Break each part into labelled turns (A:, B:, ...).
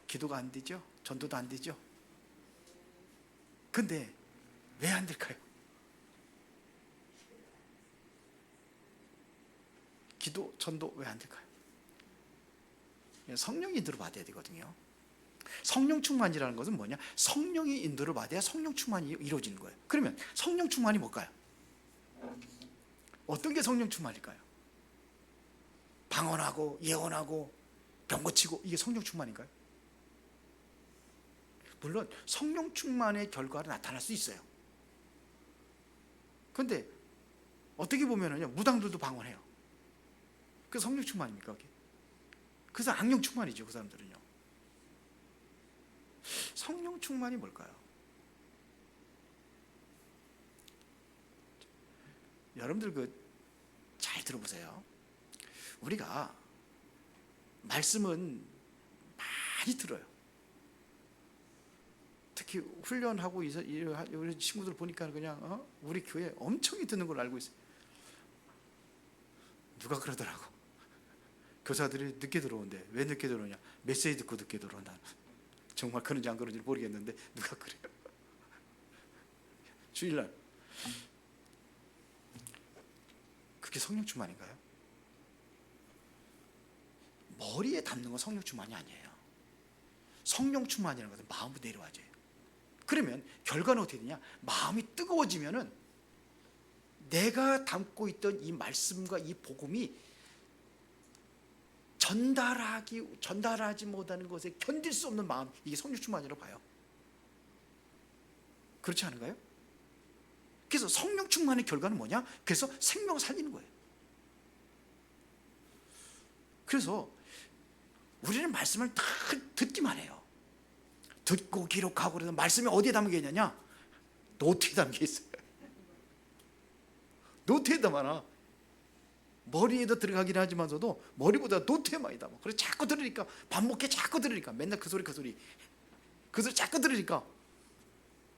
A: 기도가 안 되죠. 전도도 안 되죠. 근데 왜 안 될까요? 기도, 전도 왜 안 될까요? 성령이 인도를 받아야 되거든요. 성령 충만이라는 것은 뭐냐? 성령이 인도를 받아야 성령 충만이 이루어지는 거예요. 그러면 성령 충만이 뭘까요? 어떤 게 성령 충만일까요? 방언하고 예언하고 병 고치고 이게 성령 충만인가요? 물론 성령 충만의 결과로 나타날 수 있어요. 그런데 어떻게 보면은요, 무당들도 방언해요. 그 성령 충만입니까? 그게? 그래서 악령 충만이죠, 그 사람들은요. 성령 충만이 뭘까요? 여러분들 잘 들어보세요. 우리가 말씀은 많이 들어요. 특히 훈련하고 우리 친구들 보니까 그냥 우리 교회 엄청 듣는 걸 알고 있어요. 누가 그러더라고. 교사들이 늦게 들어온대. 왜 늦게 들어오냐? 메시지 듣고 늦게 들어온다. 정말 그런지 안 그런지 모르겠는데 누가 그래요? 주일날 그게 성령 충만인가요? 머리에 담는 건 성령 충만이 아니에요. 성령 충만이라는 것은 마음으로 내려와져요. 그러면 결과는 어떻게 되냐? 마음이 뜨거워지면은 내가 담고 있던 이 말씀과 이 복음이 전달하지 못하는 것에 견딜 수 없는 마음, 이게 성령 충만이라고 봐요. 그렇지 않은가요? 그래서 성령 충만의 결과는 뭐냐? 그래서 생명을 살리는 거예요. 그래서 우리는 말씀을 다 듣기만 해요. 듣고 기록하고 그래서 말씀이 어디에 담겨 있느냐? 노트에 담겨 있어요. 노트에 담아놔. 머리에도 들어가긴 하지만서도 머리보다 노트에 많이 담아. 그래서 자꾸 들으니까, 밥 먹게 자꾸 들으니까, 맨날 그 소리 그 소리 자꾸 들으니까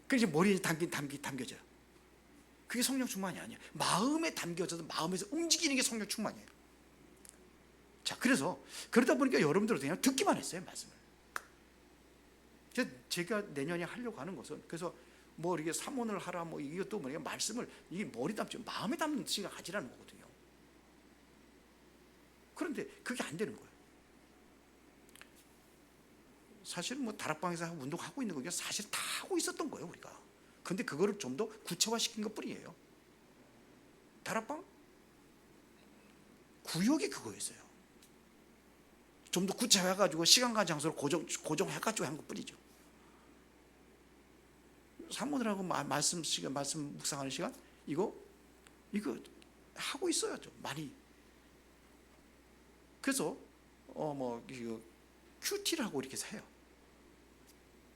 A: 그래서 머리에 담겨져요. 그게 성령 충만이 아니에요. 마음에 담겨져서 마음에서 움직이는 게 성령 충만이에요. 자, 그래서 그러다 보니까 여러분들은 그냥 듣기만 했어요, 말씀을. 제가 내년에 하려고 하는 것은, 그래서 뭐 이렇게 사모를 하라, 뭐 이것도 뭐냐, 말씀을 이게 머리 담지 마음에 담는 시간 가지라는 거거든요. 그런데 그게 안 되는 거예요. 사실 뭐 다락방에서 운동하고 있는 거니까 사실 다 하고 있었던 거예요, 우리가. 근데 그거를 좀 더 구체화시킨 것 뿐이에요. 다락방 구역이 그거였어요. 좀 더 구체화해가지고 시간과 장소를 고정해가지고 한 것 뿐이죠. 사모들하고 말씀 묵상하는 시간 이거 하고 있어요, 좀 많이. 그래서 뭐 이거 큐티라고 이렇게 해요.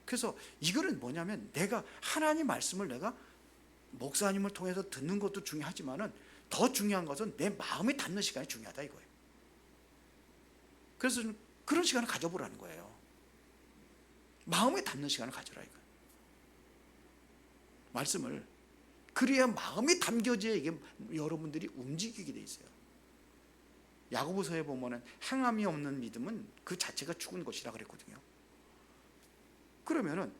A: 그래서 이거는 뭐냐면, 내가 하나님 말씀을 내가 목사님을 통해서 듣는 것도 중요하지만은 더 중요한 것은 내 마음에 담는 시간이 중요하다 이거예요. 그래서 그런 시간을 가져보라는 거예요. 마음에 담는 시간을 가져라 이거예요. 말씀을. 그래야 마음에 담겨져야 이게 여러분들이 움직이게 돼 있어요. 야고보서에 보면은 행함이 없는 믿음은 그 자체가 죽은 것이라 그랬거든요. 그러면은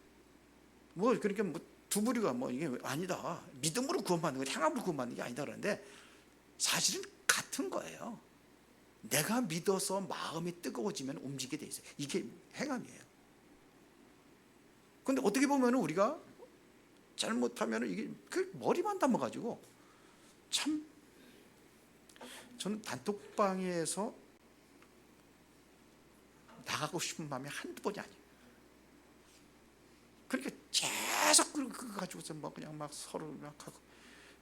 A: 뭐 그러니까 뭐 두부리가 뭐 이게 아니다, 믿음으로 구원받는 거, 행함으로 구원받는 게 아니다 그러는데 사실은 같은 거예요. 내가 믿어서 마음이 뜨거워지면 움직이게 돼 있어요. 이게 행함이에요. 근데 어떻게 보면은 우리가 잘못하면은 이게 그 머리만 담아가지고, 참 저는 단톡방에서 나가고 싶은 마음이 한두 번이 아니에요. 그러니까 계속 그거 가지고서 뭐 그냥 막 서로 막 하고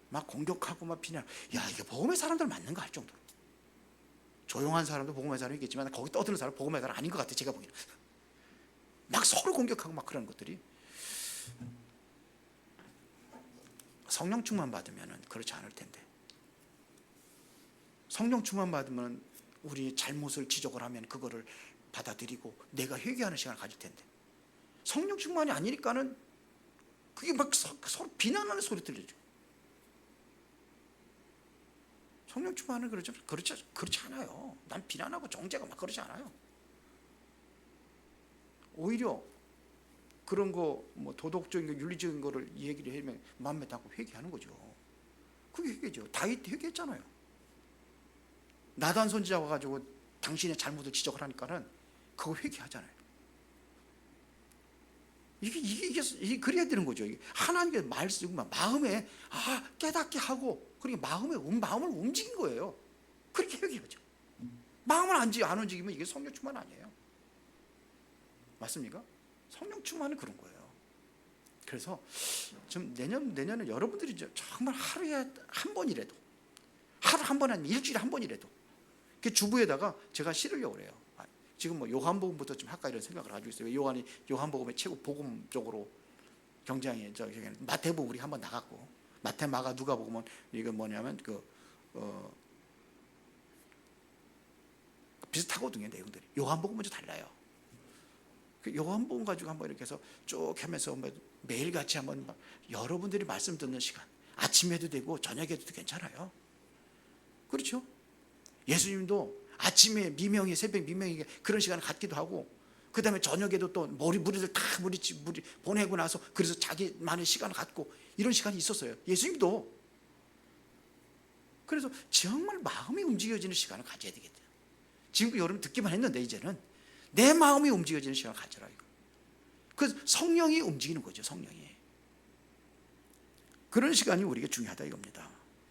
A: 막 공격하고 막 비난. 야, 이게 복음의 사람들 맞는가 할 정도로. 조용한 사람도 복음의 사람이겠지만 거기 떠드는 사람 복음의 사람 아닌 것 같아, 제가 보기에는. 막 서로 공격하고 막 그런 것들이. 성령 충만 받으면 그렇지 않을 텐데. 성령 충만 받으면 우리 잘못을 지적을 하면 그거를 받아들이고 내가 회개하는 시간을 가질 텐데, 성령 충만이 아니니까는 그게 막 서로 비난하는 소리 들리죠. 성령 충만은 그렇지 않아요. 난 비난하고 정죄가 막 그러지 않아요. 오히려 그런 거 뭐 도덕적인 거 윤리적인 거를 얘기를 하면 마음에 닿고 회개하는 거죠. 그게 회개죠. 다윗 회개했잖아요. 나단 선지자 와가지고 당신의 잘못을 지적을 하니까는 그거 회개하잖아요. 이게 그래야 되는 거죠. 이게 하나님의 말씀 마음에 깨닫게 하고 그러니까 마음을 움직인 거예요. 그렇게 회개하죠. 마음을 안 움직이면 이게 성령 충만 아니에요. 맞습니까? 성령 충만은 그런 거예요. 그래서 좀 내년에 여러분들이 정말 하루에 한 번이라도, 하루 한 번 아니면 일주일에 한 번이라도 그 주부에다가 제가 실으려고 그래요. 지금 뭐 요한복음부터 좀 할까 이런 생각을 가지고 있어요. 요한복음의 최고 복음 쪽으로 굉장히 마태복음 우리 한번 나갔고, 마태, 마가, 누가복음은 이거 뭐냐면 비슷하거든요. 내용들이. 요한복음은 좀 달라요. 그 요한복음 가지고 한번 이렇게 해서 쭉 하면서 매일 같이 한번 여러분들이 말씀 듣는 시간, 아침에도 되고 저녁에도 괜찮아요. 그렇죠? 예수님도 아침에 미명이, 새벽 미명이 그런 시간을 갖기도 하고, 그 다음에 저녁에도 또 무리들 다 무리 보내고 나서 그래서 자기만의 시간을 갖고 이런 시간이 있었어요. 예수님도. 그래서 정말 마음이 움직여지는 시간을 가져야 되겠다. 지금 여러분 듣기만 했는데 이제는 내 마음이 움직여지는 시간을 가져라. 그 성령이 움직이는 거죠. 성령이. 그런 시간이 우리에게 중요하다 이겁니다.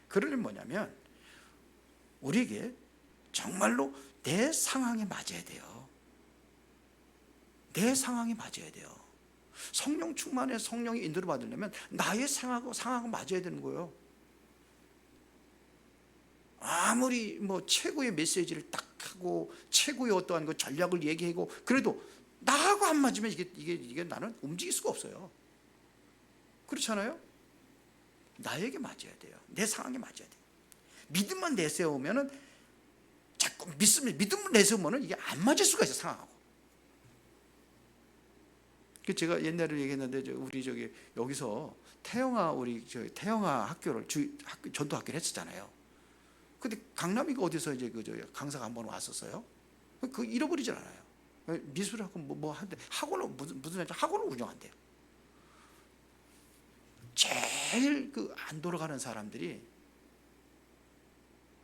A: 그러려면 뭐냐면 우리에게 정말로 내 상황에 맞아야 돼요. 내 상황에 맞아야 돼요. 성령 충만에 성령이 인도를 받으려면 나의 상황하고 맞아야 되는 거예요. 아무리 뭐 최고의 메시지를 딱 하고 최고의 어떠한 그 전략을 얘기하고 그래도 나하고 안 맞으면 이게 나는 움직일 수가 없어요. 그렇잖아요? 나에게 맞아야 돼요. 내 상황에 맞아야 돼요. 믿음만 내세우면은 자꾸 믿음을 내세우면은 이게 안 맞을 수가 있어요. 상황하고. 제가 옛날에 얘기했는데 우리 여기서 태영아 학교를 전도 학교를 했었잖아요. 근데 강남이가 어디서 이제 강사가 한 번 왔었어요. 그 잃어버리질 않아요. 미술하고 뭐 하는데 학원을 무슨 학원을 운영한대요. 제일 안 돌아가는 사람들이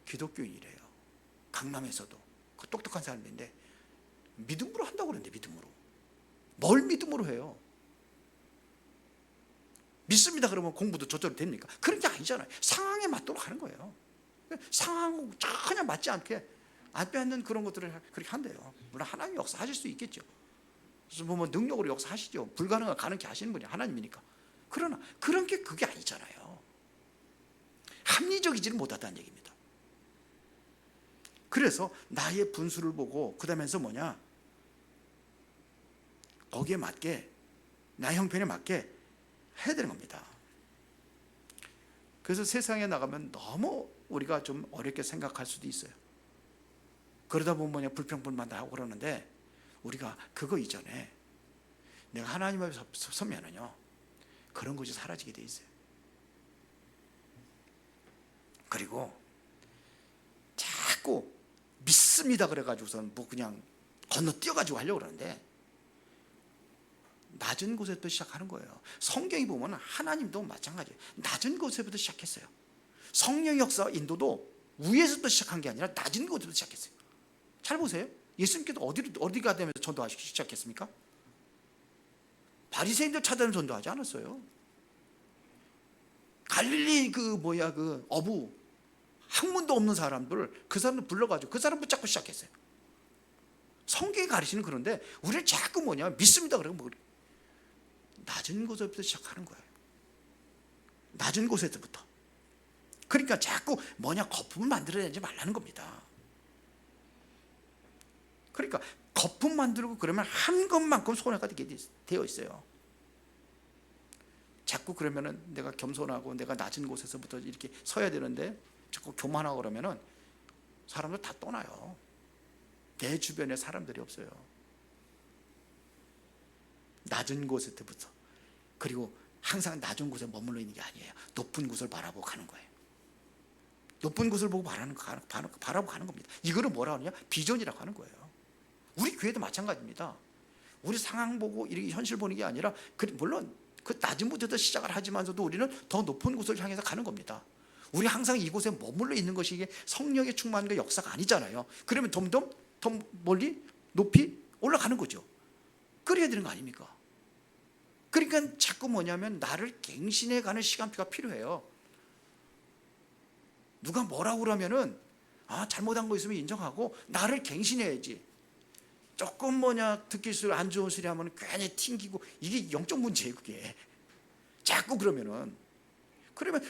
A: 기독교인이래요. 강남에서도 그 똑똑한 사람인데 믿음으로 한다고 그러는데 믿음으로. 뭘 믿음으로 해요? 믿습니다 그러면 공부도 저절로 됩니까? 그런 게 아니잖아요. 상황에 맞도록 하는 거예요. 상황하고 전혀 맞지 않게 안 빼앗는 그런 것들을 그렇게 한대요. 물론 하나님 역사하실 수 있겠죠. 그래서 뭐 능력으로 역사하시죠. 불가능한 가능케 하시는 분이 하나님이니까. 그러나 그런 게 그게 아니잖아요. 합리적이지는 못하다는 얘기입니다. 그래서 나의 분수를 보고 그 다음에서 뭐냐, 거기에 맞게 나의 형편에 맞게 해야 되는 겁니다. 그래서 세상에 나가면 너무 우리가 좀 어렵게 생각할 수도 있어요. 그러다 보면 뭐냐 불평불만 다 하고 그러는데 우리가 그거 이전에 내가 하나님 앞에 서면은요 그런 것이 사라지게 돼 있어요. 그리고 자꾸 믿습니다 그래가지고서는 뭐 그냥 건너뛰어가지고 하려고 그러는데 낮은 곳에부터 시작하는 거예요. 성경이 보면 하나님도 마찬가지예요. 낮은 곳에부터 시작했어요. 성령 역사 인도도 위에서부터 시작한 게 아니라 낮은 곳에부터 시작했어요. 잘 보세요. 예수님께서 어디 가다면서 전도하시기 시작했습니까? 바리새인들 찾아내서 전도하지 않았어요. 갈릴리 어부 학문도 없는 사람들 그 사람들 불러가지고 그 사람 붙잡고 시작했어요. 성경이 가르치는 그런데 우리는 자꾸 뭐냐 믿습니다 그러고 뭐 낮은 곳에부터 시작하는 거예요. 낮은 곳에서부터. 그러니까 자꾸 뭐냐 거품을 만들어내지 말라는 겁니다. 그러니까 거품 만들고 그러면 한 것만큼 손해가 되어 있어요. 자꾸 그러면은 내가 겸손하고 내가 낮은 곳에서부터 이렇게 서야 되는데 자꾸 교만하고 그러면은 사람들 다 떠나요. 내 주변에 사람들이 없어요. 낮은 곳에부터. 그리고 항상 낮은 곳에 머물러 있는 게 아니에요. 높은 곳을 바라보고 가는 거예요. 높은 곳을 보고 바라보고 가는 겁니다. 이거를 뭐라고 하느냐? 비전이라고 하는 거예요. 우리 교회도 마찬가지입니다. 우리 상황 보고 이렇게 현실 보는 게 아니라, 물론 그 낮은 곳에서 시작을 하지만서도 우리는 더 높은 곳을 향해서 가는 겁니다. 우리 항상 이곳에 머물러 있는 것이 이게 성령의 충만과 역사가 아니잖아요. 그러면 점점 더 멀리 높이 올라가는 거죠. 그래야 되는 거 아닙니까? 그러니까 자꾸 뭐냐면 나를 갱신해 가는 시간표가 필요해요. 누가 뭐라고 그러면은 잘못한 거 있으면 인정하고 나를 갱신해야지. 조금 듣기 소리 안 좋은 소리 하면 괜히 튕기고, 이게 영적 문제예요. 그게 자꾸 그러면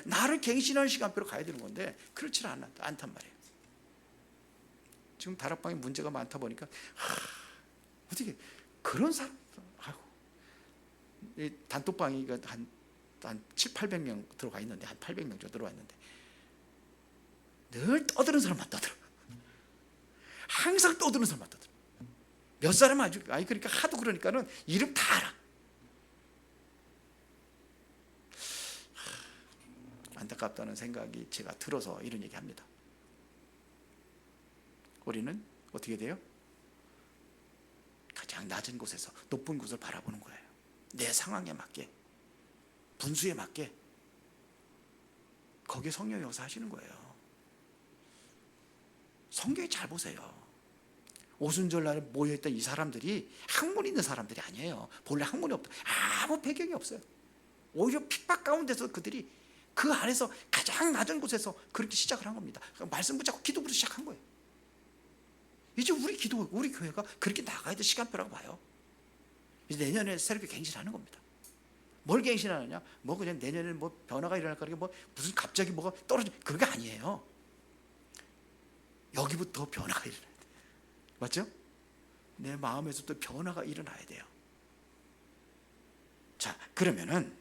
A: 나를 갱신하는 시간표로 가야 되는 건데 그렇지 않단 말이에요. 지금 다락방에 문제가 많다 보니까 어떻게 그런 사람, 이 단톡방이 한 7, 800명 들어가 있는데, 한 800명 정도 들어와 있는데 늘 떠드는 사람만 떠들어. 항상 떠드는 사람만 떠들어. 몇 사람 그러니까 하도 그러니까는 이름 다 알아. 안타깝다는 생각이 제가 들어서 이런 얘기합니다. 우리는 어떻게 돼요? 가장 낮은 곳에서 높은 곳을 바라보는 거예요. 내 상황에 맞게, 분수에 맞게. 거기에 성령이 역사하시는 거예요. 성경에 잘 보세요. 오순절날에 모여있던 이 사람들이 학문 있는 사람들이 아니에요. 본래 학문이 없다, 아무 배경이 없어요. 오히려 핍박 가운데서 그들이 그 안에서 가장 낮은 곳에서 그렇게 시작을 한 겁니다. 말씀 붙잡고 기도부터 시작한 거예요. 이제 우리 교회가 그렇게 나가야 될 시간표라고 봐요. 이제 내년에 새롭게 갱신하는 겁니다. 뭘 갱신하느냐? 그냥 내년에 변화가 일어날 거니까 무슨 갑자기 뭐가 떨어져, 그런 게 아니에요. 여기부터 변화가 일어나야 돼요. 맞죠? 내 마음에서부터 변화가 일어나야 돼요. 자, 그러면은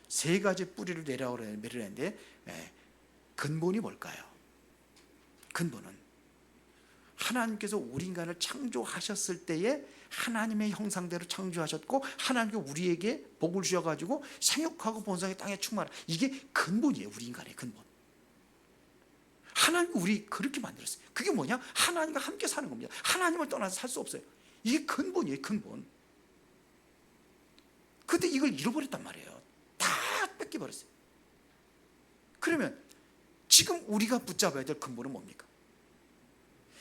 A: 세 가지 뿌리를 내려오는데 근본이 뭘까요? 근본은 하나님께서 우리 인간을 창조하셨을 때에 하나님의 형상대로 창조하셨고, 하나님께 우리에게 복을 주셔가지고 생육하고 번성의 땅에 충만한, 이게 근본이에요. 우리 인간의 근본. 하나님이 우리 그렇게 만들었어요. 그게 뭐냐? 하나님과 함께 사는 겁니다. 하나님을 떠나서 살 수 없어요. 이게 근본이에요. 근본. 근데 이걸 잃어버렸단 말이에요. 다 뺏겨버렸어요. 그러면 지금 우리가 붙잡아야 될 근본은 뭡니까?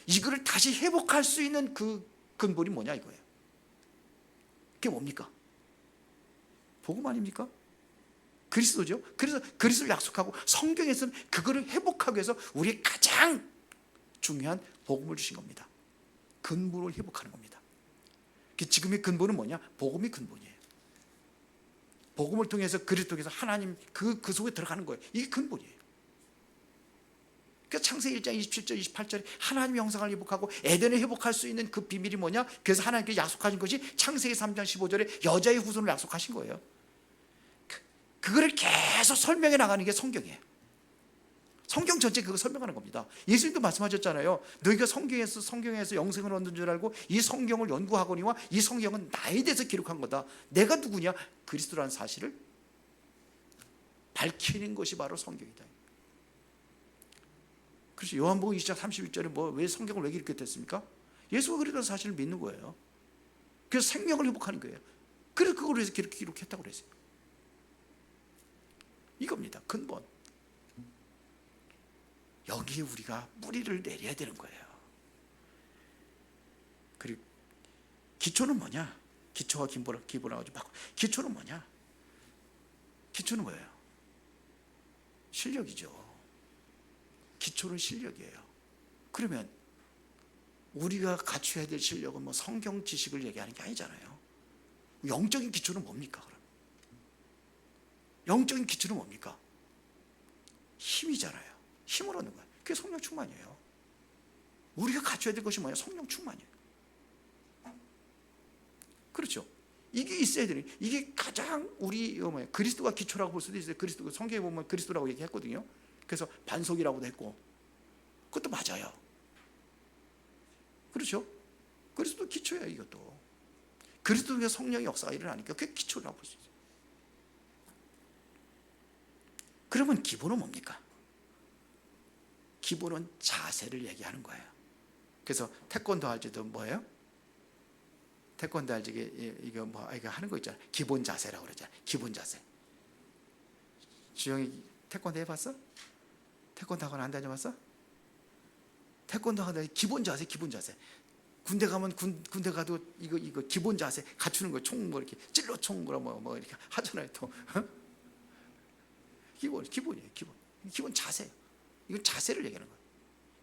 A: 이거를 다시 회복할 수 있는 그 근본이 뭐냐 이거예요. 그게 뭡니까? 복음 아닙니까? 그리스도죠. 그래서 그리스도를 약속하고 성경에서는 그거를 회복하기 위해서 우리의 가장 중요한 복음을 주신 겁니다. 근본을 회복하는 겁니다. 지금의 근본은 뭐냐? 복음이 근본이에요. 복음을 통해서, 그리스도를 통해서 하나님 그 속에 들어가는 거예요. 이게 근본이에요. 그러니까 창세기 1장 27절 28절에 하나님의 형상을 회복하고 에덴을 회복할 수 있는 그 비밀이 뭐냐? 그래서 하나님께서 약속하신 것이 창세기 3장 15절에 여자의 후손을 약속하신 거예요. 그거를 계속 설명해 나가는 게 성경이에요. 성경 전체 그거 설명하는 겁니다. 예수님도 말씀하셨잖아요. 너희가 성경에서 영생을 얻는 줄 알고 이 성경을 연구하거니와 이 성경은 나에 대해서 기록한 거다. 내가 누구냐? 그리스도라는 사실을 밝히는 것이 바로 성경이다. 그래서 요한복음 2장 31절에 왜 성경을 왜 이렇게 됐습니까? 예수가 그리스도라는 사실을 믿는 거예요. 그래서 생명을 회복하는 거예요. 그래서 그걸 위해서 기록했다고 그랬어요. 이겁니다. 근본. 여기에 우리가 뿌리를 내려야 되는 거예요. 그리고 기초는 뭐냐? 기초와 기본하고 좀 바꿔. 기초는 뭐냐? 기초는 뭐예요? 실력이죠. 기초는 실력이에요. 그러면 우리가 갖춰야 될 실력은 성경 지식을 얘기하는 게 아니잖아요. 영적인 기초는 뭡니까? 그럼 영적인 기초는 뭡니까? 힘이잖아요. 힘을 얻는 거예요. 그게 성령 충만이에요. 우리가 갖춰야 될 것이 뭐예요? 성령 충만이에요. 그렇죠. 이게 있어야 되는, 이게 가장 우리 그리스도가 기초라고 볼 수도 있어요. 그리스도, 성경에 보면 그리스도라고 얘기했거든요. 그래서 반석이라고도 했고, 그것도 맞아요. 그렇죠. 그리스도 기초예요. 이것도 그리스도의 성령의 역사가 일어나니까 그게 기초라고 볼 수 있어요. 그러면 기본은 뭡니까? 기본은 자세를 얘기하는 거예요. 그래서 태권도 할 때도 뭐예요? 태권도 알지? 이거 뭐 이거 하는 거 있잖아. 기본 자세라고 그러잖아. 기본 자세. 주영이 태권도 해봤어? 태권도 학원 안 다녀봤어? 태권도 학원 기본 자세, 기본 자세. 군대 가면 군대 가도 이거 기본 자세 갖추는 거. 총 뭐 이렇게 찔러 총 뭐 이렇게 하잖아요. 또 기본이에요. 기본 자세. 이건 자세를 얘기하는 거예요.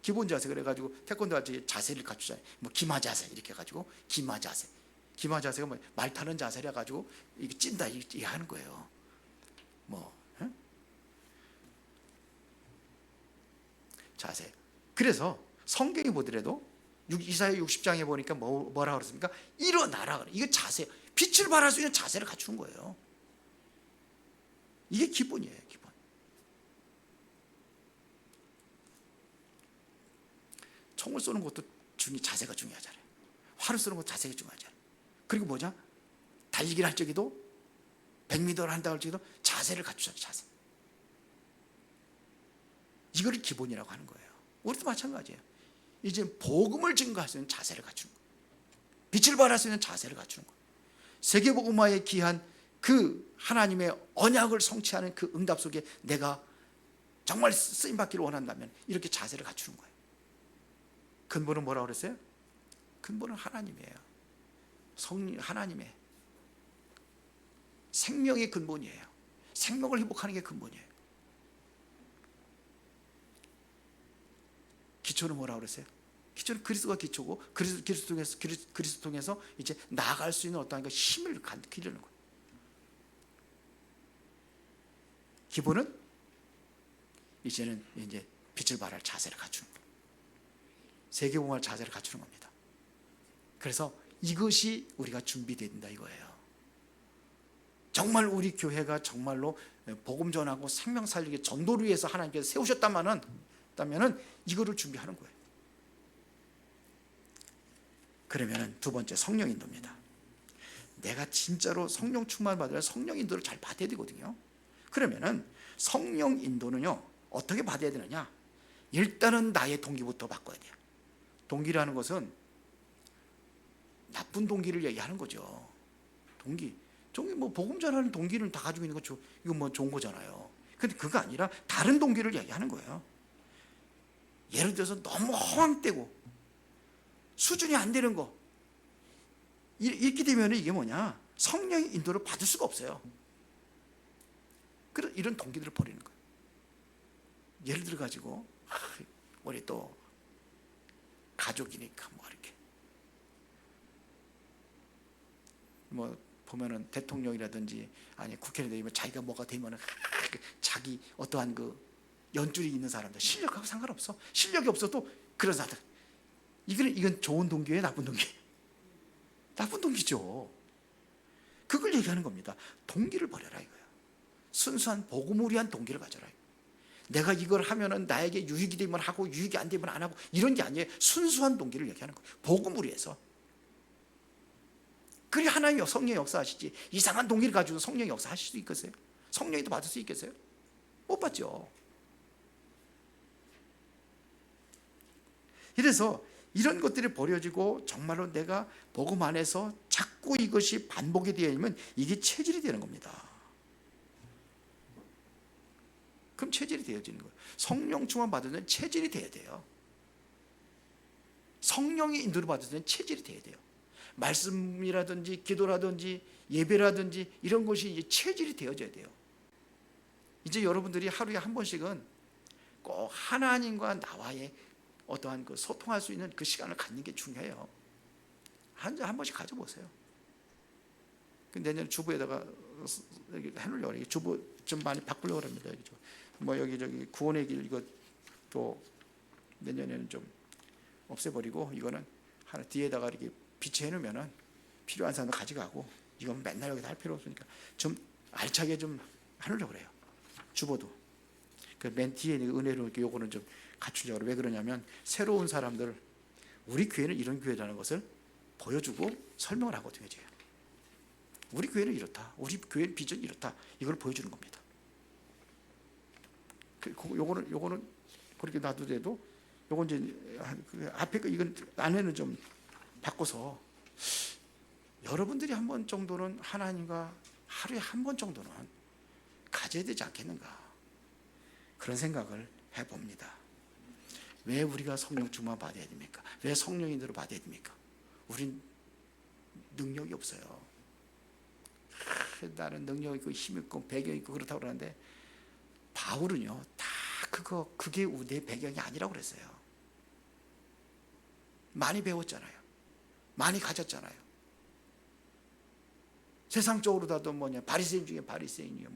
A: 기본 자세. 그래가지고 태권도 할 때 자세를 갖추잖아요. 뭐 기마 자세 이렇게 해가지고 기마 자세. 기마 자세가 뭐 말 타는 자세라 가지고 이게 찐다 이게 하는 거예요. 뭐 자세. 그래서 성경에 보더라도 이사야 60장에 보니까 뭐라 그랬습니까? 일어나라 그래. 이게 자세. 빛을 발할 수 있는 자세를 갖추는 거예요. 이게 기본이에요. 기본. 총을 쏘는 것도 자세가 중요하잖아요. 활을 쏘는 것도 자세가 중요하잖아요. 그리고 뭐냐? 달리기를 할 적에도 100m를 한다고 할 적에도 자세를 갖추잖아요. 자세. 이걸 기본이라고 하는 거예요. 우리도 마찬가지예요. 이제 복음을 증거할 수 있는 자세를 갖추는 거예요. 빛을 발할 수 있는 자세를 갖추는 거예요. 세계복음화에 기한 그 하나님의 언약을 성취하는 그 응답 속에 내가 정말 쓰임받기를 원한다면 이렇게 자세를 갖추는 거예요. 근본은 뭐라고 그랬어요? 근본은 하나님이에요. 하나님의 생명의 근본이에요. 생명을 회복하는 게 근본이에요. 기초는 뭐라고 그랬어요? 기초는 그리스도가 기초고 그리스도 통해서 이제 나아갈 수 있는 어떠한 힘을 기르는 거예요. 기본은 이제는 이제 빛을 발할 자세를 갖추는 거예요. 세계복음화할 자세를 갖추는 겁니다. 그래서 이것이 우리가 준비된다 이거예요. 정말 우리 교회가 정말로 복음 전하고 생명 살리기 전도를 위해서 하나님께서 세우셨다면은 이거를 준비하는 거예요. 그러면은 두 번째 성령 인도입니다. 내가 진짜로 성령 충만 받으려 성령 인도를 잘 받아야 되거든요. 그러면은 성령 인도는요 어떻게 받아야 되느냐? 일단은 나의 동기부터 바꿔야 돼요. 동기라는 것은 나쁜 동기를 얘기하는 거죠. 동기 뭐 복음 전하는 동기는 다 가지고 있는 거 이거 뭐 좋은 거잖아요. 근데 그거 아니라 다른 동기를 얘기하는 거예요. 예를 들어서 너무 허황되고 수준이 안 되는 거 이렇게 되면 이게 뭐냐? 성령의 인도를 받을 수가 없어요. 그래서 이런 동기들을 버리는 거예요. 예를 들어 가지고 우리 또 가족이니까 뭐 이렇게 뭐 보면은 대통령이라든지 아니 국회의원이 자기가 뭐가 되면은 자기 어떠한 그 연줄이 있는 사람들 실력하고 상관없어. 실력이 없어도 그런 사람들 이건 좋은 동기예요, 나쁜 동기? 나쁜 동기죠. 그걸 얘기하는 겁니다. 동기를 버려라 이거야. 순수한 복음을 위한 동기를 가져라. 내가 이걸 하면은 나에게 유익이 되면 하고 유익이 안 되면 안 하고 이런 게 아니에요. 순수한 동기를 얘기하는 거예요. 복음을 위해서. 그래 하나님이 성령이 역사하시지. 이상한 동기를 가지고 성령이 역사하실 수 있겠어요? 성령이 또 받을 수 있겠어요? 못 받죠. 그래서 이런 것들이 버려지고 정말로 내가 복음 안에서 자꾸 이것이 반복이 되면 이게 체질이 되는 겁니다. 그럼 체질이 되어지는 거예요. 성령 충만 받으면 체질이 돼야 돼요. 성령의 인도를 받으면 체질이 돼야 돼요. 말씀이라든지 기도라든지 예배라든지 이런 것이 이제 체질이 되어져야 돼요. 이제 여러분들이 하루에 한 번씩은 꼭 하나님과 나와의 어떠한 그 소통할 수 있는 그 시간을 갖는 게 중요해요. 한 번씩 가져보세요. 내년 주부에다가 해놓으려고 그래요. 주부 좀 많이 바꾸려고 합니다. 뭐 여기 구원의 길 이거 또 내년에는 좀 없애버리고 이거는 하나 뒤에다가 이렇게 비치해 놓으면은 필요한 사람도 가져가고 이건 맨날 여기다 할 필요 없으니까 좀 알차게 좀 하려고 그래요. 주보도 그 맨 뒤에 은혜로 이렇게 요거는 좀 갖추려고 그래요. 왜 그러냐면 새로운 사람들 우리 교회는 이런 교회라는 것을 보여주고 설명을 하거든요. 제가 우리 교회는 이렇다. 우리 교회 비전이 이렇다. 이걸 보여주는 겁니다. 요거는 그렇게 놔두더라도 요건 이제 앞에 거 이건 안에는 좀 바꿔서 여러분들이 한 번 정도는 하나님과 하루에 한 번 정도는 가져야 되지 않겠는가, 그런 생각을 해봅니다. 왜 우리가 성령 충만 받아야 됩니까? 왜 성령인으로 받아야 됩니까? 우린 능력이 없어요. 나는 능력 있고 힘 있고 배경 있고 그렇다고 그러는데, 바울은요 다 그게 내 배경이 아니라고 그랬어요. 많이 배웠잖아요. 많이 가졌잖아요. 세상적으로다도 바리새인 중에 바리새인이요,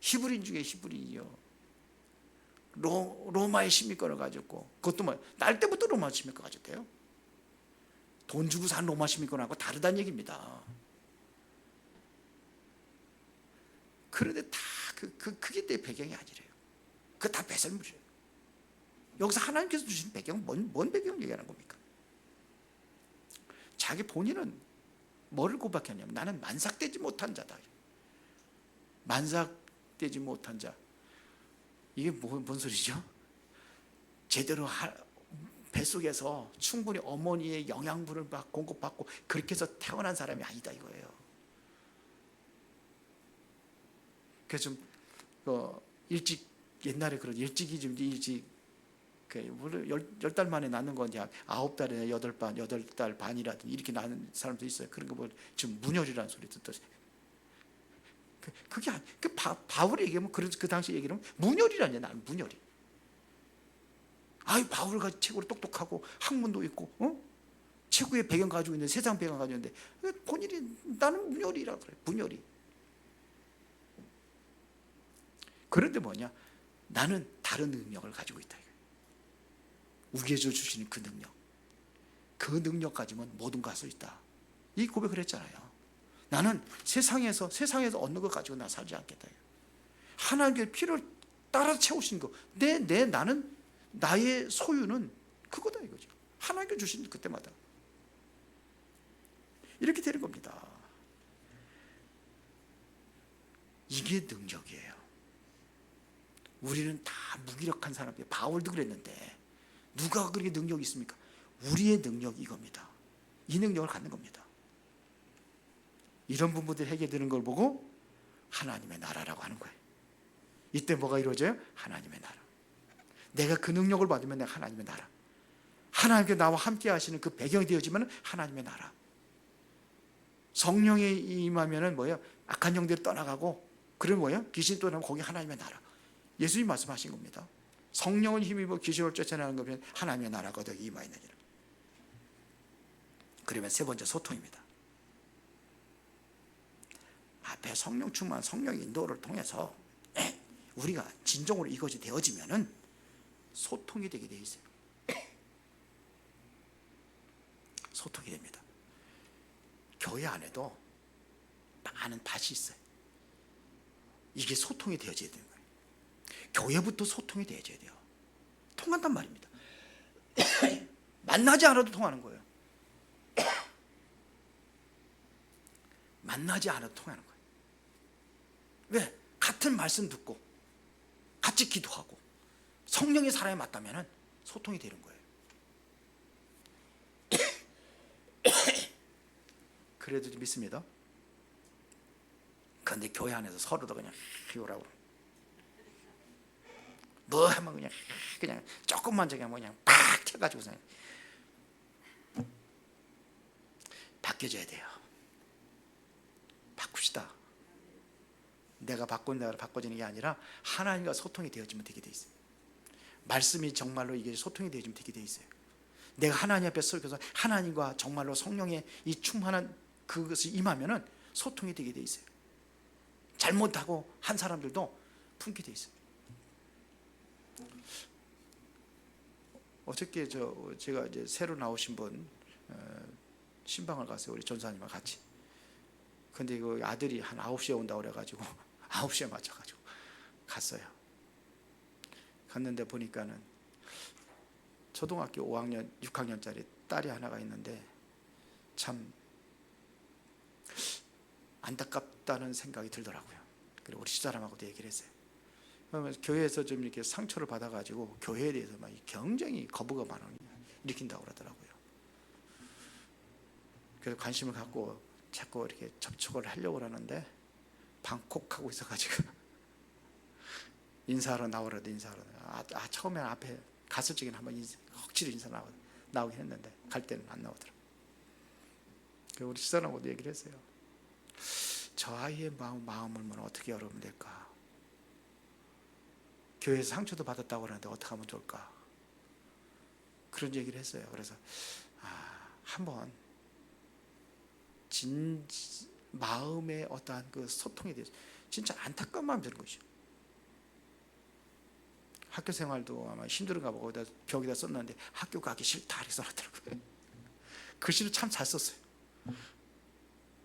A: 히브리인 중에 히브리인이요, 로마의 시민권을 가졌고, 그것도 날 때부터 로마 시민권 가졌대요. 돈 주고 산 로마 시민권하고 다르다는 얘기입니다. 그런데 다 그게 내 배경이 아니래요. 그거 다 배설물이에요. 여기서 하나님께서 주신 배경은 뭔 배경을 얘기하는 겁니까? 자기 본인은 뭐를 고백했냐면, 나는 만삭되지 못한 자다. 만삭되지 못한 자. 이게 뭔 소리죠? 제대로 뱃속에서 충분히 어머니의 영양분을 공급받고 그렇게 해서 태어난 사람이 아니다 이거예요. 그래서 좀 일찍, 옛날에 그런 일찍 10달 만에 낳는 건 이제 9달이나 8달 반이라든지 이렇게 낳는 사람도 있어요. 그런 거 지금 문열이라는 소리 듣듯이. 그게 바울이 얘기하면, 그 당시 얘기하면 문열이라냐, 나는 문열이. 바울같이 최고로 똑똑하고 학문도 있고 최고의 배경 가지고 있는, 세상 배경 가지고 있는데 본인이 나는 문열이라 그래. 문열이. 그런데 나는 다른 능력을 가지고 있다. 우리에게 주시는 그 능력 가지면 모든 거 할 수 있다. 이 고백을 했잖아요. 나는 세상에서 얻는 것 가지고 나 살지 않겠다. 하나님께 필요를 따라 채우신 거, 나는 나의 소유는 그거다 이거죠. 하나님께 주신 그때마다 이렇게 되는 겁니다. 이게 능력이에요. 우리는 다 무기력한 사람이에요. 바울도 그랬는데 누가 그렇게 능력이 있습니까? 우리의 능력이 이겁니다. 이 능력을 갖는 겁니다. 이런 부분들이 해결되는 걸 보고 하나님의 나라라고 하는 거예요. 이때 뭐가 이루어져요? 하나님의 나라. 내가 그 능력을 받으면 내가 하나님의 나라, 하나님께 나와 함께 하시는 그 배경이 되어지면 하나님의 나라. 성령이 임하면 악한 영들이 떠나가고, 그러면 귀신이 떠나면 거기 하나님의 나라. 예수님 말씀하신 겁니다. 성령을 힘입어 귀신을 쫓아내는 것은 하나님의 나라가 더 임하느니라. 그러면 세 번째, 소통입니다. 앞에 성령 충만, 성령 인도를 통해서 우리가 진정으로 이것이 되어지면은 소통이 되게 돼 있어요. 소통이 됩니다. 교회 안에도 많은 밭이 있어요. 이게 소통이 되어져야 되는 거예요. 교회부터 소통이 되어져야 돼요. 통한단 말입니다. 만나지 않아도 통하는 거예요. 만나지 않아도 통하는 거예요. 왜? 같은 말씀 듣고 같이 기도하고 성령의 사람이 맞다면 소통이 되는 거예요. 그래도 좀 믿습니다. 그런데 교회 안에서 서로도 그냥 오라고, 뭐 하면 그냥 조금만 저기 하면 그냥 팍 쳐가지고 바뀌어져야 돼요. 바꿉시다. 내가 바꿔지는 게 아니라 하나님과 소통이 되어지면 되게 돼 있어요. 말씀이 정말로 이게 소통이 되어지면 되게 돼 있어요. 내가 하나님 앞에 서서 하나님과 정말로 성령의 이 충만한 그것이 임하면은 소통이 되게 돼 있어요. 잘못하고 한 사람들도 품게 돼 있어요. 어저께 제가 이제 새로 나오신 분 신방을 갔어요. 우리 전사님과 같이. 근데 그 아들이 한 9시에 온다고 그래가지고 9시에 맞춰가지고 갔어요. 갔는데 보니까는 초등학교 5학년, 6학년짜리 딸이 하나가 있는데 참 안타깝다는 생각이 들더라고요. 그리고 우리 집사람하고도 얘기를 했어요. 그러면 교회에서 좀 이렇게 상처를 받아가지고 교회에 대해서 막 굉장히 거부감을 일으킨다고 그러더라고요. 그래서 관심을 갖고 자꾸 이렇게 접촉을 하려고 하는데 방콕하고 있어가지고 인사하러 나오라도 인사하러. 처음에는 앞에 갔을 적에는 한번 억지로 인사 나오긴 했는데 갈 때는 안 나오더라고요. 우리 집사람하고도 얘기를 했어요. 저 아이의 마음을 어떻게 열으면 될까? 교회에서 상처도 받았다고 하는데 어떻게 하면 좋을까? 그런 얘기를 했어요. 그래서 한번 마음의 어떠한 그 소통에 대해서 진짜 안타까운 마음이 드는 것이죠. 학교 생활도 아마 힘들은가 보고 벽에다 썼는데 학교 가기 싫다 이렇게 써놨더라고요. 글씨를 참 잘 썼어요.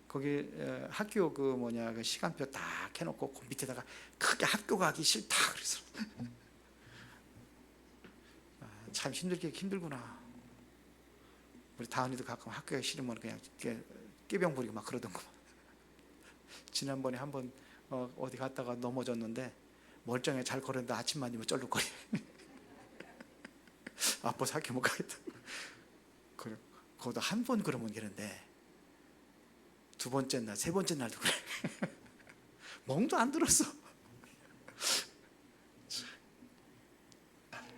A: 거기 학교 그 시간표 딱 해놓고 그 밑에다가 크게 학교 가기 싫다 그래서 참 힘들구나. 우리 다은이도 가끔 학교 가기 싫으면 그냥 깨병 부리고 막 그러던구만. 지난번에 한번 어디 갔다가 넘어졌는데 멀쩡하게 잘 걸었는데 아침만 되면 쩔룩거려. 아파서 학교 못 가겠다. 거기도 한 번 그러면 되는데 두 번째 날, 세 번째 날도 그래. 멍도 안 들었어.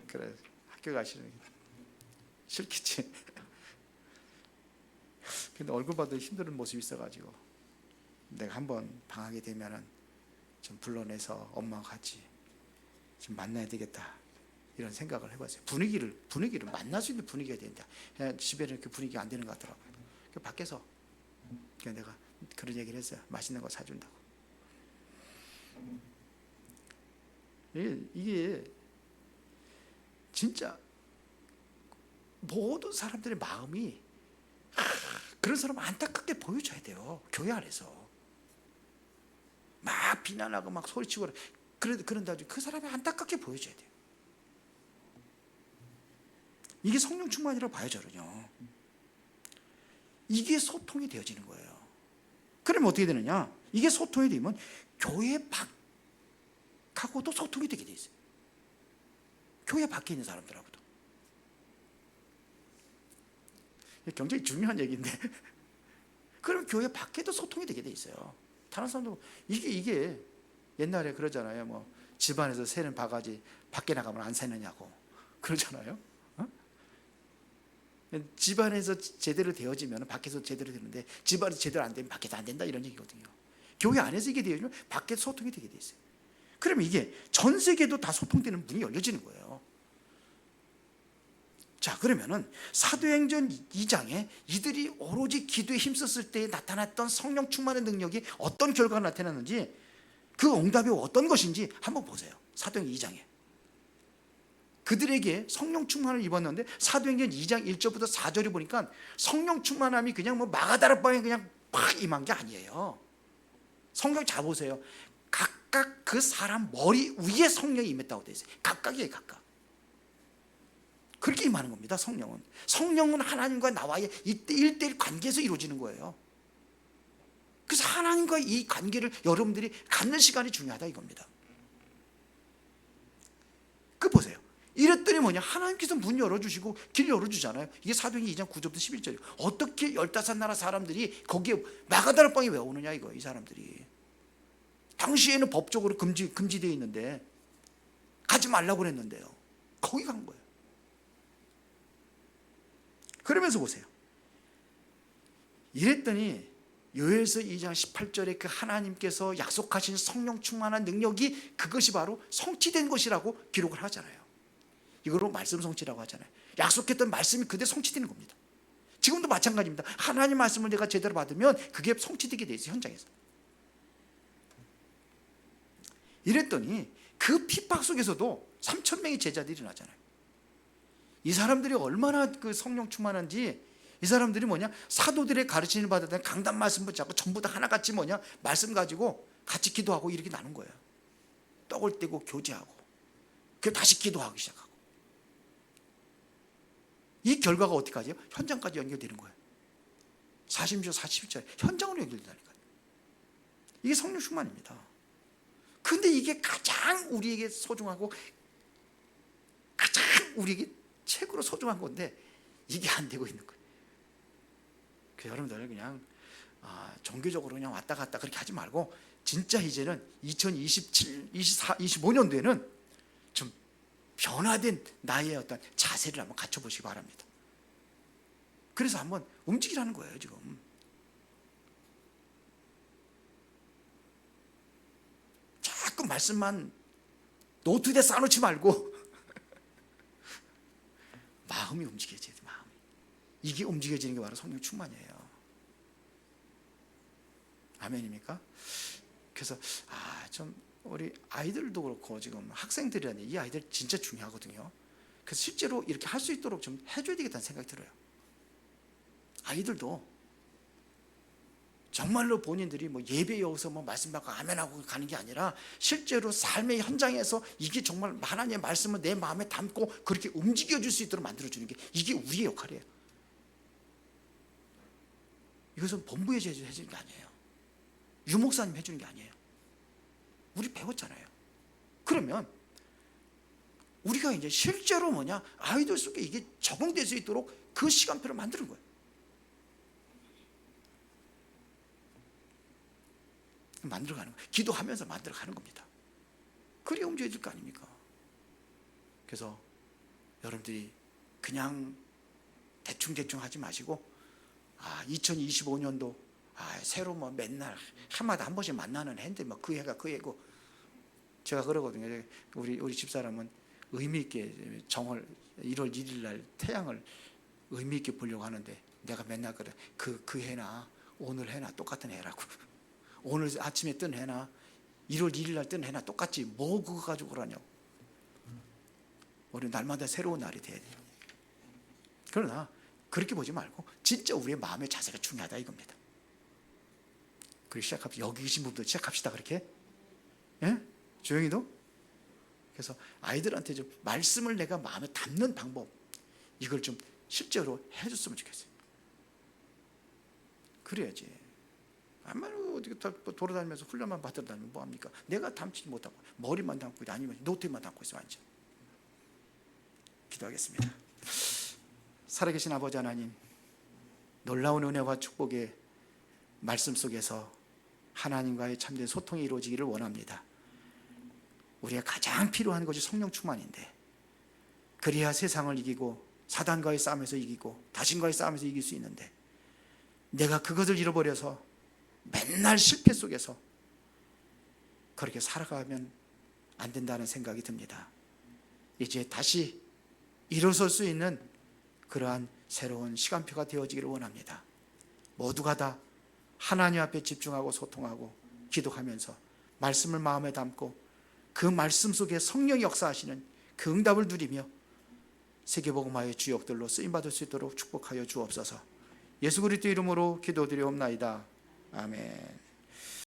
A: 그래, 학교 가시는 싫겠지. 근데 얼굴 봐도 힘든 모습이 있어가지고 내가 한번 방학이 되면은 좀 불러내서 엄마와 같이 좀 만나야 되겠다 이런 생각을 해봤어요. 분위기를 만날 수 있는 분위기가 된다. 집에는 그 분위기가 안 되는 것 같더라고요. 밖에서 내가 그런 얘기를 했어요. 맛있는 거 사준다고. 이게 진짜 모든 사람들의 마음이 그런 사람 안타깝게 보여줘야 돼요. 교회 안에서 막 비난하고 막 소리치고 그런다. 그 사람이 안타깝게 보여줘야 돼요. 이게 성령 충만이라고 봐요, 저는요. 이게 소통이 되어지는 거예요. 그러면 어떻게 되느냐? 이게 소통이 되면 교회 밖하고도 소통이 되게 돼 있어요. 교회 밖에 있는 사람들하고도. 굉장히 중요한 얘기인데 그럼 교회 밖에도 소통이 되게 돼 있어요. 다른 사람도 이게 옛날에 그러잖아요. 뭐 집안에서 새는 바가지 밖에 나가면 안 새느냐고 그러잖아요. 집안에서 제대로 되어지면 밖에서 제대로 되는데 집안에서 제대로 안 되면 밖에서 안 된다 이런 얘기거든요. 교회 안에서 이게 되어지면 밖에서 소통이 되게 돼 있어요. 그러면 이게 전 세계도 다 소통되는 문이 열려지는 거예요. 자, 그러면은 사도행전 2장에 이들이 오로지 기도에 힘썼을 때 나타났던 성령 충만의 능력이 어떤 결과가 나타났는지 그 응답이 어떤 것인지 한번 보세요. 사도행전 2장에 그들에게 성령 충만을 입었는데 사도행전 2장 1절부터 4절에 보니까 성령 충만함이 그냥 뭐 마가다락방에 그냥 팍 임한 게 아니에요. 성경 잘 보세요. 각각 그 사람 머리 위에 성령이 임했다고 되어 있어요. 각각이에요, 각각. 그렇게 임하는 겁니다. 성령은 하나님과 나와의 1대1 관계에서 이루어지는 거예요. 그래서 하나님과 이 관계를 여러분들이 갖는 시간이 중요하다 이겁니다. 그 보세요. 이랬더니 뭐냐, 하나님께서 문 열어주시고 길 열어주잖아요. 이게 사도행전 2장 9절부터 11절이에요 어떻게 15나라 사람들이 거기에 마가다락방에 왜 오느냐 이거. 이 사람들이 당시에는 법적으로 금지되어 있는데 가지 말라고 그랬는데요. 거기 간 거예요. 그러면서 보세요. 이랬더니 요엘서 2장 18절에 그 하나님께서 약속하신 성령 충만한 능력이 그것이 바로 성취된 것이라고 기록을 하잖아요. 이거로 말씀 성취라고 하잖아요. 약속했던 말씀이 그대로 성취되는 겁니다. 지금도 마찬가지입니다. 하나님 말씀을 내가 제대로 받으면 그게 성취되게 돼 있어요. 현장에서. 이랬더니 그 핍박 속에서도 3,000명의 제자들이 일어나잖아요. 이 사람들이 얼마나 그 성령 충만한지, 이 사람들이 뭐냐, 사도들의 가르침을 받았던 강단 말씀 붙잡고 전부 다 하나같이 뭐냐, 말씀 가지고 같이 기도하고 이렇게 나눈 거예요. 떡을 떼고 교제하고 그 다시 기도하기 시작하고. 이 결과가 어디까지요? 현장까지 연결되는 거예요. 40절 41절 현장으로 연결된다니까요. 이게 성령 충만입니다. 근데 이게 가장 우리에게 소중하고 가장 우리에게 최고로 소중한 건데 이게 안 되고 있는 거예요. 여러분들 그냥 종교적으로 그냥 왔다 갔다 그렇게 하지 말고 진짜 이제는 2027, 24, 25년도에는 좀 변화된 나의 어떤 자세를 한번 갖춰보시기 바랍니다. 그래서 한번 움직이라는 거예요. 지금 자꾸 말씀만 노트에 쌓아놓지 말고 마음이 움직여져야 돼. 마음이. 이게 움직여지는 게 바로 성령 충만이에요. 아멘입니까? 그래서 좀 우리 아이들도 그렇고 지금 학생들이라니 이 아이들 진짜 중요하거든요. 그래서 실제로 이렇게 할 수 있도록 좀 해줘야 되겠다는 생각이 들어요. 아이들도 정말로 본인들이 뭐 예배에 오서 뭐 말씀 받고 아멘하고 가는 게 아니라 실제로 삶의 현장에서 이게 정말 하나님의 말씀을 내 마음에 담고 그렇게 움직여줄 수 있도록 만들어주는 게 이게 우리의 역할이에요. 이것은 본부에서 해주는 게 아니에요. 유목사님 해주는 게 아니에요. 우리 배웠잖아요. 그러면 우리가 이제 실제로 아이들 속에 이게 적응될 수 있도록 그 시간표를 만드는 거예요. 만들어가는 거예요. 기도하면서 만들어가는 겁니다. 그래야 움직여질 거 아닙니까? 그래서 여러분들이 그냥 대충 하지 마시고 2025년도 새로 맨날 해마다 한 번씩 만나는 해인데 그 해가 그 해고 제가 그러거든요. 우리 집사람은 의미 있게 정월 1월 1일 날 태양을 의미 있게 보려고 하는데 내가 맨날 그래 그 해나 오늘 해나 똑같은 해라고. 오늘 아침에 뜬 해나 1월 1일 날 뜬 해나 똑같지 뭐 그거 가지고 그러냐고. 우리 날마다 새로운 날이 돼야 돼요. 그러나 그렇게 보지 말고 진짜 우리의 마음의 자세가 중요하다 이겁니다. 그리고 시작합시다. 여기 계신 분도 시작합시다. 그렇게 조용히도. 그래서 아이들한테 좀 말씀을 내가 마음에 담는 방법 이걸 좀 실제로 해줬으면 좋겠어요. 그래야지. 아무리 어디 돌아다니면서 훈련만 받으러 다니면 뭐합니까? 내가 담지 못하고 머리만 담고 있다 아니면 노트만 담고 있어 완전. 기도하겠습니다. 살아계신 아버지 하나님, 놀라운 은혜와 축복의 말씀 속에서 하나님과의 참된 소통이 이루어지기를 원합니다. 우리가 가장 필요한 것이 성령 충만인데 그래야 세상을 이기고 사단과의 싸움에서 이기고 자신과의 싸움에서 이길 수 있는데 내가 그것을 잃어버려서 맨날 실패 속에서 그렇게 살아가면 안 된다는 생각이 듭니다. 이제 다시 일어설 수 있는 그러한 새로운 시간표가 되어지기를 원합니다. 모두가 다 하나님 앞에 집중하고 소통하고 기도하면서 말씀을 마음에 담고 그 말씀 속에 성령이 역사하시는 그 응답을 누리며 세계복음화의 주역들로 쓰임받을 수 있도록 축복하여 주옵소서. 예수 그리스도 이름으로 기도드리옵나이다. 아멘.